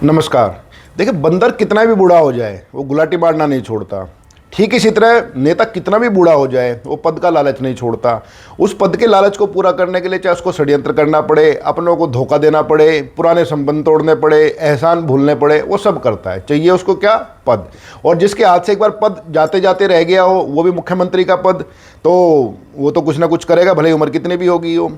नमस्कार। देखिए, बंदर कितना भी बूढ़ा हो जाए वो गुलाटी मारना नहीं छोड़ता। ठीक इसी तरह नेता कितना भी बूढ़ा हो जाए वो पद का लालच नहीं छोड़ता। उस पद के लालच को पूरा करने के लिए चाहे उसको षड्यंत्र करना पड़े, अपनों को धोखा देना पड़े, पुराने संबंध तोड़ने पड़े, एहसान भूलने पड़े, वो सब करता है। चाहिए उसको क्या? पद। और जिसके हाथ से एक बार पद जाते जाते रह गया हो, वो भी मुख्यमंत्री का पद, तो वो तो कुछ ना कुछ करेगा, भले ही उम्र कितनी भी होगी हो।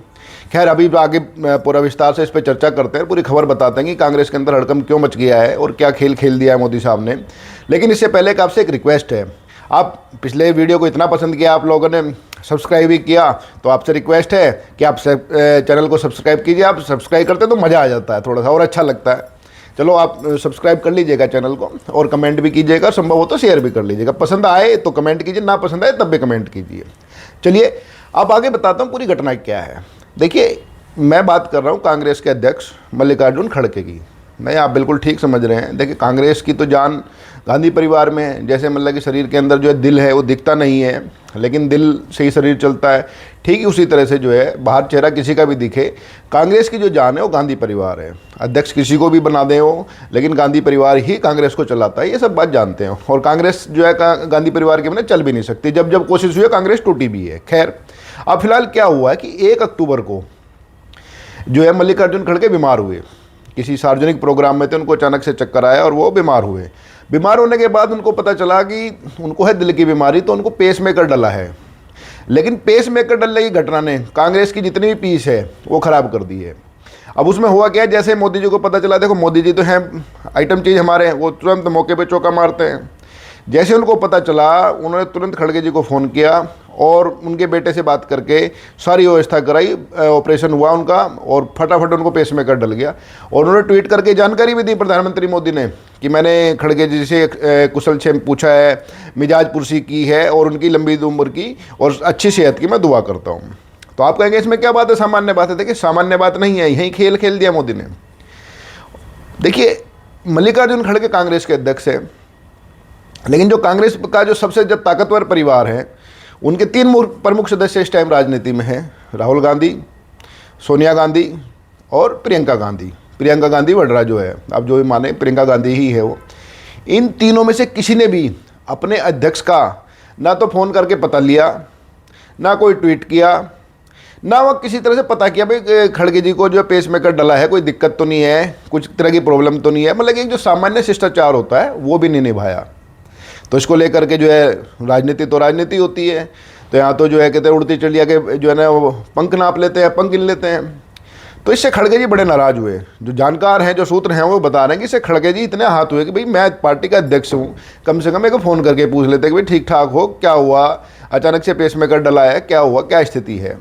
खैर, अभी आगे पूरा विस्तार से इस पर चर्चा करते हैं, पूरी खबर बताते हैं कि कांग्रेस के अंदर हड़कंप क्यों मच गया है और क्या खेल खेल दिया है मोदी साहब ने। लेकिन इससे पहले एक आपसे एक रिक्वेस्ट है। आप पिछले वीडियो को इतना पसंद किया, आप लोगों ने सब्सक्राइब भी किया, तो आपसे रिक्वेस्ट है कि आप चैनल को सब्सक्राइब कीजिए। आप सब्सक्राइब करते हैं तो मज़ा आ जाता है, थोड़ा सा और अच्छा लगता है। चलो, आप सब्सक्राइब कर लीजिएगा चैनल को और कमेंट भी कीजिएगा, संभव हो तो शेयर भी कर लीजिएगा। पसंद आए तो कमेंट कीजिए, ना पसंद आए तब भी कमेंट कीजिए। चलिए, अब आगे बताता हूँ पूरी घटना क्या है। देखिए, मैं बात कर रहा हूँ कांग्रेस के अध्यक्ष मल्लिकार्जुन खड़गे की। नहीं, आप बिल्कुल ठीक समझ रहे हैं। देखिए, कांग्रेस की तो जान गांधी परिवार में है। जैसे मतलब कि शरीर के अंदर जो है दिल है वो दिखता नहीं है, लेकिन दिल से ही शरीर चलता है। ठीक ही उसी तरह से जो है बाहर चेहरा किसी का भी दिखे, कांग्रेस की जो जान है वो गांधी परिवार है। अध्यक्ष किसी को भी बना दें वो, लेकिन गांधी परिवार ही कांग्रेस को चलाता है, ये सब बात जानते हैं। और कांग्रेस जो है गांधी परिवार के बिना चल भी नहीं सकती। जब जब कोशिश हुई है कांग्रेस टूटी भी है। खैर, अब फिलहाल क्या हुआ है कि 1 अक्टूबर को जो है मल्लिकार्जुन खड़गे बीमार हुए। किसी सार्वजनिक प्रोग्राम में थे, उनको अचानक से चक्कर आया और वो बीमार हुए। बीमार होने के बाद उनको पता चला कि उनको है दिल की बीमारी, तो उनको पेस मेकर डला है। लेकिन पेस मेकर डलने की घटना ने कांग्रेस की जितनी भी पीस है वो खराब कर दी है। अब उसमें हुआ क्या है, जैसे मोदी जी को पता चला, देखो मोदी जी तो हैं आइटम चीज़ हमारे, वो तुरंत मौके पे चौका मारते हैं। जैसे उनको पता चला, उन्होंने तुरंत खड़गे जी को फ़ोन किया और उनके बेटे से बात करके सारी व्यवस्था कराई। ऑपरेशन हुआ उनका और फटाफट उनको पेसमेकर डल गया। और उन्होंने ट्वीट करके जानकारी भी दी प्रधानमंत्री मोदी ने कि मैंने खड़गे जी से कुशल क्षेम पूछा है, मिजाज पुरसी की है और उनकी लंबी उम्र की और अच्छी सेहत की मैं दुआ करता हूँ। तो आप कहेंगे इसमें क्या बात है, सामान्य बात है। देखिए, सामान्य बात नहीं है, यही खेल खेल दिया मोदी ने। देखिए, मल्लिकार्जुन खड़गे कांग्रेस के अध्यक्ष है, लेकिन जो कांग्रेस का जो सबसे जब ताकतवर परिवार है, उनके 3 प्रमुख सदस्य इस टाइम राजनीति में हैं। राहुल गांधी, सोनिया गांधी और प्रियंका गांधी। प्रियंका गांधी वड्रा जो है, अब जो भी माने प्रियंका गांधी ही है वो। इन तीनों में से किसी ने भी अपने अध्यक्ष का ना तो फ़ोन करके पता लिया, ना कोई ट्वीट किया, ना वो किसी तरह से पता किया भाई खड़गे जी को जो पेसमेकर डला है, कोई दिक्कत तो नहीं है, कुछ तरह की प्रॉब्लम तो नहीं है। मतलब एक जो सामान्य शिष्टाचार होता है वो भी नहीं निभाया। तो इसको लेकर के जो है राजनीति तो राजनीति होती है। तो यहाँ तो जो है कहते हैं उड़ती चिड़िया के जो है ना वो पंख नाप लेते हैं, पंख गिन लेते हैं। तो इससे खड़गे जी बड़े नाराज़ हुए। जो जानकार हैं, जो सूत्र हैं, वो बता रहे हैं कि इससे खड़गे जी इतने हाथ हुए कि भाई मैं पार्टी का अध्यक्ष हूँ, कम से कम मेरे को फ़ोन करके पूछ लेते कि भाई ठीक ठाक हो, क्या हुआ, अचानक से पेसमेकर डला है, क्या हुआ, क्या स्थिति है।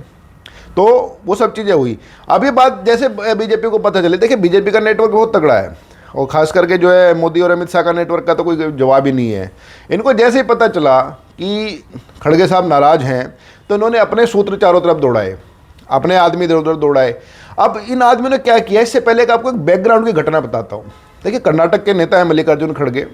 तो वो सब चीज़ें हुई। अब ये बात जैसे बीजेपी को पता चली, देखिए बीजेपी का नेटवर्क बहुत तगड़ा है और ख़ास करके जो है मोदी और अमित शाह का नेटवर्क का तो कोई जवाब ही नहीं है। इनको जैसे ही पता चला कि खड़गे साहब नाराज़ हैं, तो इन्होंने अपने सूत्र चारों तरफ दौड़ाए, अपने आदमी इधर उधर दौड़ाए। अब इन आदमियों ने क्या किया, इससे पहले आपको एक बैकग्राउंड की घटना बताता हूँ। देखिए, कर्नाटक के नेता हैं मल्लिकार्जुन खड़गे।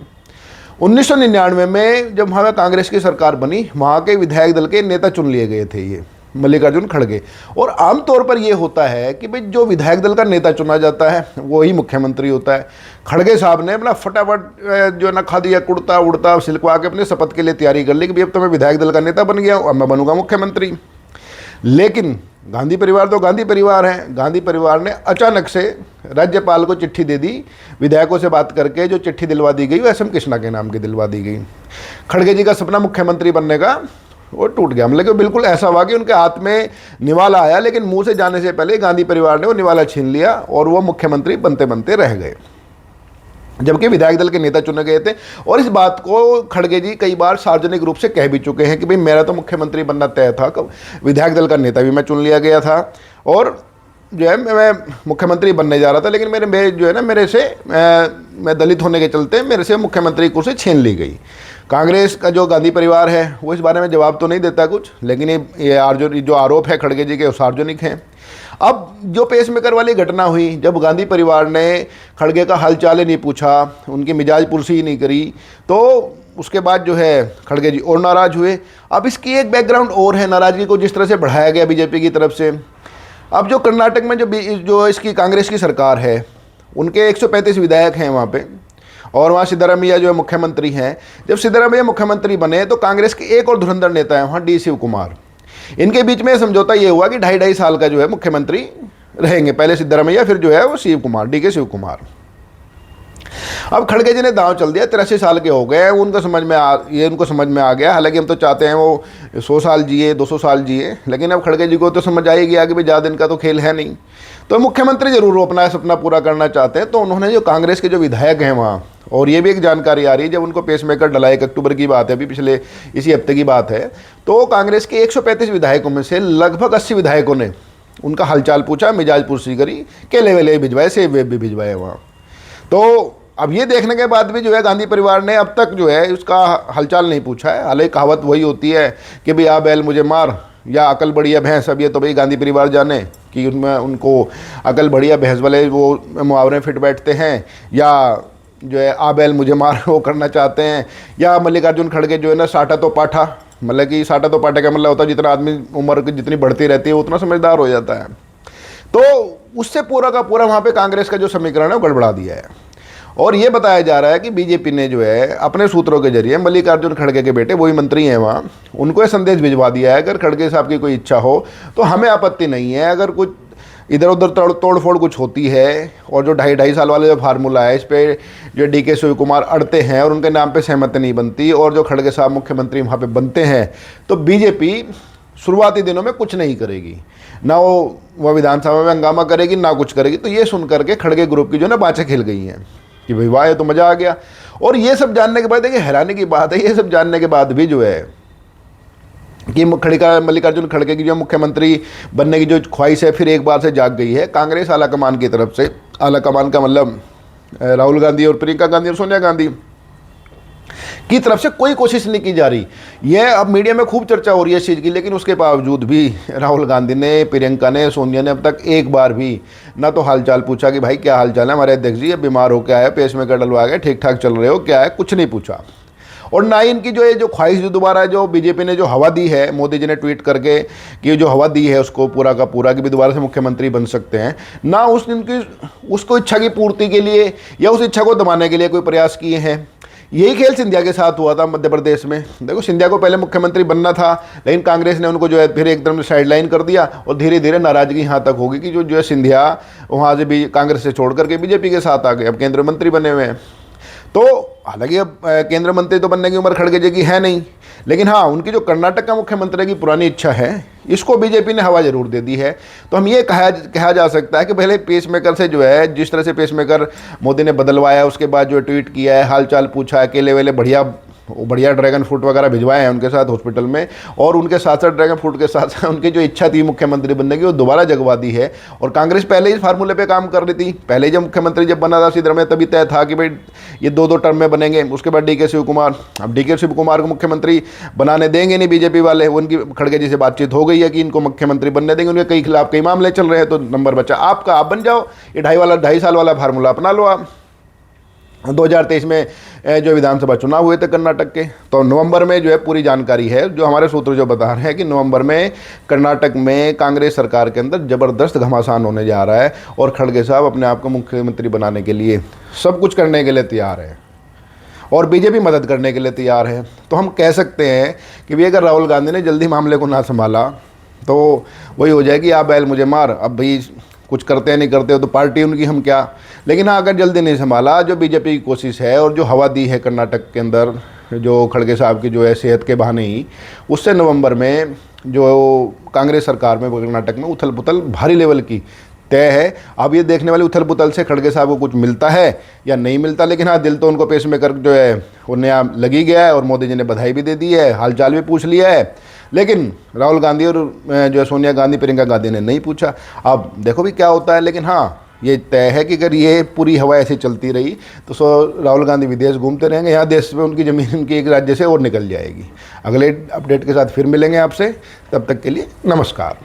1999 में जब वहाँ कांग्रेस की सरकार बनी, वहाँ के विधायक दल के नेता चुन लिए गए थे ये मल्लिकार्जुन खड़गे। और आमतौर पर यह होता है कि भाई जो विधायक दल का नेता चुना जाता है वो ही मुख्यमंत्री होता है। खड़गे साहब ने अपना फटाफट जो ना खा दिया, कुर्ता उड़ता सिलवा के अपने शपथ के लिए तैयारी कर ली कि भाई अब तो मैं विधायक दल का नेता बन गया हूँ, अब मैं बनूंगा मुख्यमंत्री। लेकिन गांधी परिवार तो गांधी परिवार है। गांधी परिवार ने अचानक से राज्यपाल को चिट्ठी दे दी, विधायकों से बात करके जो चिट्ठी दिलवा दी गई वो एस एम कृष्णा के नाम की दिलवा दी गई। खड़गे जी का सपना मुख्यमंत्री बनने का वो टूट गया। मतलब बिल्कुल ऐसा हुआ कि उनके हाथ में निवाला आया, लेकिन मुंह से जाने से पहले गांधी परिवार ने वो निवाला छीन लिया और वो मुख्यमंत्री बनते बनते रह गए, जबकि विधायक दल के नेता चुने गए थे। और इस बात को खड़गे जी कई बार सार्वजनिक रूप से कह भी चुके हैं कि भाई मेरा तो मुख्यमंत्री बनना तय था, विधायक दल का नेता भी मैं चुन लिया गया था और जो है मैं मुख्यमंत्री बनने जा रहा था, लेकिन मेरे जो है ना मेरे से मैं दलित होने के चलते मेरे से मुख्यमंत्री कुर्सी छीन ली गई। कांग्रेस का जो गांधी परिवार है वो इस बारे में जवाब तो नहीं देता कुछ, लेकिन ये जो आरोप है खड़गे जी के वो सार्वजनिक हैं। अब जो पेसमेकर वाली घटना हुई, जब गांधी परिवार ने खड़गे का हालचाल ही नहीं पूछा, उनकी मिजाज पुरसी ही नहीं करी, तो उसके बाद जो है खड़गे जी और नाराज़ हुए। अब इसकी एक बैकग्राउंड और है नाराज़गी को जिस तरह से बढ़ाया गया बीजेपी की तरफ से। अब जो कर्नाटक में जो इसकी कांग्रेस की सरकार है उनके 135 विधायक हैं वहाँ पे, और वहाँ सिद्धरामैया जो है मुख्यमंत्री हैं। जब सिद्धरामैया मुख्यमंत्री बने तो कांग्रेस के एक और धुरंधर नेता है वहाँ, डी शिव कुमार। इनके बीच में समझौता ये हुआ कि 2.5 साल का जो है मुख्यमंत्री रहेंगे, पहले सिद्धरामैया, फिर जो है वो शिव कुमार, डी के शिव कुमार। अब खड़गे जी ने दांव चल दिया, 83 साल के हो गए, उनको समझ में आ गया। हालांकि हम तो चाहते हैं वो 100 साल जिए, 200 साल जिए, लेकिन अब खड़गे जी को तो समझ आ ही गया कि भाई ज़्यादा दिन का तो खेल है नहीं। तो मुख्यमंत्री जरूर वो अपना सपना पूरा करना चाहते हैं। तो उन्होंने जो कांग्रेस के जो विधायक हैं वहाँ, और ये भी एक जानकारी आ रही है, जब उनको पेसमेकर डला, 1 अक्टूबर की बात है, अभी पिछले इसी हफ्ते की बात है, तो कांग्रेस के 135 विधायकों में से लगभग 80 विधायकों ने उनका हालचाल पूछा, मिजाज पुरसी करी, केले वेले भिजवाए, सेब वेब भी भिजवाए वहाँ। तो अब ये देखने के बाद भी जो है गांधी परिवार ने अब तक जो है उसका हालचाल नहीं पूछा है। हालांकि कहावत वही होती है कि भाई आ बैल मुझे मार या अकल बढ़िया भैंस। अब ये तो भाई गांधी परिवार जाने कि उनमें उनको अकल बढ़िया भैंस वाले वो मुहावरे फिट बैठते हैं, या जो है आ बैल मुझे मार वो करना चाहते हैं, या मल्लिकार्जुन खड़गे जो है ना साटा तो पाठा, मतलब कि साटा तो पाठा का मतलब होता है जितना आदमी उम्र की जितनी बढ़ती रहती है उतना समझदार हो जाता है। तो उससे पूरा का पूरा वहाँ पे कांग्रेस का जो समीकरण है वो गड़बड़ा दिया है। और ये बताया जा रहा है कि बीजेपी ने जो है अपने सूत्रों के जरिए मल्लिकार्जुन खड़गे के बेटे, वही मंत्री हैं वहाँ, उनको ये संदेश भिजवा दिया है, अगर खड़गे साहब की कोई इच्छा हो तो हमें आपत्ति नहीं है, अगर कुछ इधर उधर तोड़फोड़ कुछ होती है और जो 2.5 साल वाले जो फार्मूला है इस पर जो डी के शिव कुमार अड़ते हैं और उनके नाम पे सहमति नहीं बनती और जो खड़गे साहब मुख्यमंत्री वहाँ पे बनते हैं, तो बीजेपी शुरुआती दिनों में कुछ नहीं करेगी, ना वो विधानसभा में हंगामा करेगी, ना कुछ करेगी। तो ये सुन करके खड़गे ग्रुप की जो है ना बातें खिल गई हैं कि भाई वाह ये तो मज़ा आ गया। और ये सब जानने के बाद, देखिए हैरानी की बात है, ये सब जानने के बाद भी जो है कि मल्लिकार्जुन खड़गे की जो मुख्यमंत्री बनने की जो ख्वाहिश है फिर एक बार से जाग गई है। कांग्रेस आलाकमान की तरफ से, आलाकमान का मतलब राहुल गांधी और प्रियंका गांधी और सोनिया गांधी की तरफ से कोई कोशिश नहीं की जा रही। यह अब मीडिया में खूब चर्चा हो रही है इस चीज़ की, लेकिन उसके बावजूद भी राहुल गांधी ने, प्रियंका ने, सोनिया ने अब तक एक बार भी ना तो हालचाल पूछा कि भाई क्या हालचाल है, हमारे अध्यक्ष जी बीमार हो के आए, पेसमेकर डलवा गए, ठीक ठाक चल रहे हो, क्या है, कुछ नहीं पूछा। और ना ही इनकी जो ख्वाहिश जो दोबारा जो बीजेपी ने जो हवा दी है, मोदी जी ने ट्वीट करके कि जो हवा दी है उसको पूरा का पूरा कि भी दोबारा से मुख्यमंत्री बन सकते हैं, ना उसको इच्छा की पूर्ति के लिए या उस इच्छा को दबाने के लिए कोई प्रयास किए हैं। यही खेल सिंधिया के साथ हुआ था मध्य प्रदेश में। देखो सिंधिया को पहले मुख्यमंत्री बनना था, लेकिन कांग्रेस ने उनको जो है फिर एकदम साइडलाइन कर दिया और धीरे धीरे नाराजगी यहाँ तक होगी कि जो है सिंधिया वहाँ से भी कांग्रेस से छोड़ करके बीजेपी के साथ आ गए, अब केंद्रीय मंत्री बने हुए हैं। तो हालांकि अब केंद्रीय मंत्री तो बनने की उम्र खड़गे जी की है नहीं, लेकिन हाँ उनकी जो कर्नाटक का मुख्यमंत्री की पुरानी इच्छा है इसको बीजेपी ने हवा जरूर दे दी है। तो हम ये कहा जा सकता है कि पहले पेसमेकर से जो है, जिस तरह से पेसमेकर मोदी ने बदलवाया, उसके बाद जो ट्वीट किया है, हालचाल पूछा है, केले वेले बढ़िया ड्रैगन फ्रूट वगैरह भिजवाए हैं उनके साथ हॉस्पिटल में, और उनके साथ साथ ड्रैगन फ्रूट के साथ साथ उनकी जो इच्छा थी मुख्यमंत्री बनने की वो दोबारा जगवा दी है। और कांग्रेस पहले ही इस फार्मूले पे काम कर रही थी, पहले जब मुख्यमंत्री जब बना था सिद्धरामैया तभी तय था कि भाई ये 2 टर्म में बनेंगे। उसके बाद डी के शिव कुमार, अब डी के शिव कुमार को मुख्यमंत्री बनाने देंगे नहीं बीजेपी वाले, उनकी खड़गे जी से बातचीत हो गई है कि इनको मुख्यमंत्री बनने देंगे, उनके कई खिलाफ कई मामले चल रहे हैं, तो नंबर बचा आपका, आप बन जाओ, ये 2.5 साल वाला फार्मूला अपना लो आप। 2023 में जो विधानसभा चुनाव हुए थे कर्नाटक के, तो नवंबर में जो है पूरी जानकारी है, जो हमारे सूत्र जो बता रहे हैं कि नवंबर में कर्नाटक में कांग्रेस सरकार के अंदर ज़बरदस्त घमासान होने जा रहा है और खड़गे साहब अपने आप को मुख्यमंत्री बनाने के लिए सब कुछ करने के लिए तैयार है और बीजेपी मदद करने के लिए तैयार है। तो हम कह सकते हैं कि भी अगर राहुल गांधी ने जल्दी मामले को ना संभाला तो वही हो जाएगी आप बैल मुझे मार, अब भाई कुछ करते हैं नहीं करते हो तो पार्टी उनकी हम क्या। लेकिन हाँ अगर जल्दी नहीं संभाला, जो बीजेपी की कोशिश है और जो हवा दी है कर्नाटक के अंदर जो खड़गे साहब की जो है सेहत के बहाने ही, उससे नवंबर में जो कांग्रेस सरकार में कर्नाटक में उथल पुथल भारी लेवल की तय है। अब ये देखने वाली उथल पुथल से खड़गे साहब को कुछ मिलता है या नहीं मिलता, लेकिन हाँ दिल तो उनको पेसमेकर जो है वो नया लगी गया है और मोदी जी ने बधाई भी दे दी है, हालचाल भी पूछ लिया है। लेकिन राहुल गांधी और जो है सोनिया गांधी, प्रियंका गांधी ने नहीं पूछा। अब देखो भी क्या होता है, लेकिन हाँ ये तय है कि अगर ये पूरी हवा ऐसे चलती रही तो राहुल गांधी विदेश घूमते रहेंगे, यहाँ देश में उनकी ज़मीन उनकी एक राज्य से और निकल जाएगी। अगले अपडेट के साथ फिर मिलेंगे आपसे, तब तक के लिए नमस्कार।